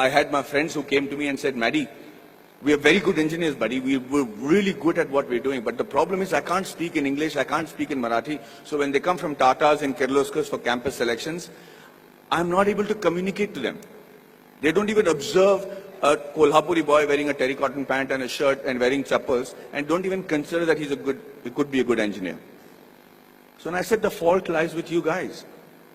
I had my friends who came to me and said, Maddie, we are very good engineers, buddy. We're really good at what we're doing. But the problem is I can't speak in English, I can't speak in Marathi. So when they come from Tatas and Kirloskars for campus selections, I'm not able to communicate to them. They don't even observe a Kolhapuri boy wearing a terracotta pant and a shirt and wearing chappals and don't even consider that he could be a good engineer. So when I said the fault lies with you guys.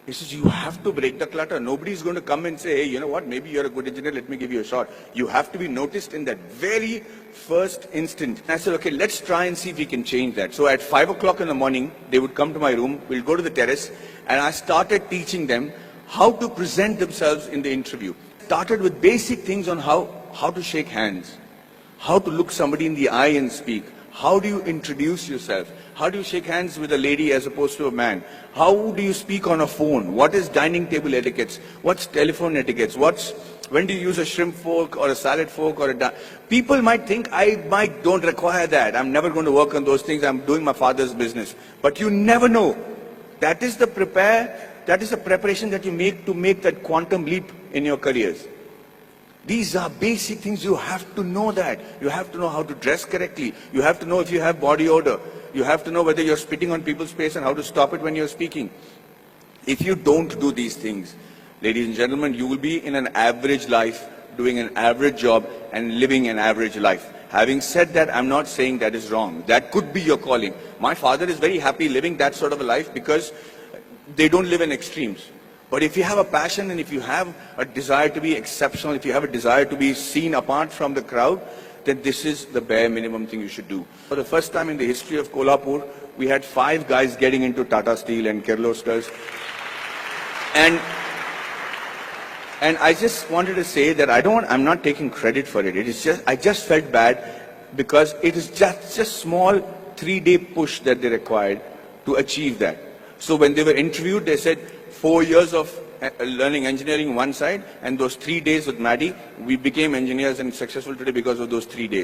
He says, you have to break the clutter. Nobody's going to come and say, hey, you know what, maybe you're a good engineer, let me give you a shot. You have to be noticed in that very first instant. And I said, okay, let's try and see if we can change that. So at 5 o'clock in the morning, they would come to my room, we'll go to the terrace, and I started teaching them how to present themselves in the interview. Started with basic things on how to shake hands, how to look somebody in the eye and speak. How do you introduce yourself? How do you shake hands with a lady as opposed to a man? How do you speak on a phone? What is dining table etiquettes? What's telephone etiquettes? When do you use a shrimp fork or a salad fork or people might think I don't require that. I'm never going to work on those things. I'm doing my father's business. But you never know. That is the preparation that you make to make that quantum leap in your careers. These are basic things. You have to know that. You have to know how to dress correctly. You have to know if you have body odor. You have to know whether you're spitting on people's face and how to stop it when you're speaking. If you don't do these things, ladies and gentlemen, you will be in an average life, doing an average job and living an average life. Having said that, I'm not saying that is wrong. That could be your calling. My father is very happy living that sort of a life because they don't live in extremes. But if you have a passion and if you have a desire to be exceptional, if you have a desire to be seen apart from the crowd, then this is the bare minimum thing you should do. For the first time in the history of Kolhapur, we had 5 guys getting into Tata Steel and Kirloskars. And I just wanted to say that I'm not taking credit for it. I just felt bad because it is just a small 3-day push that they required to achieve that. So when they were interviewed, they said 4 years of learning engineering one side and those 3 days with Maddie, we became engineers and successful today because of those 3 days.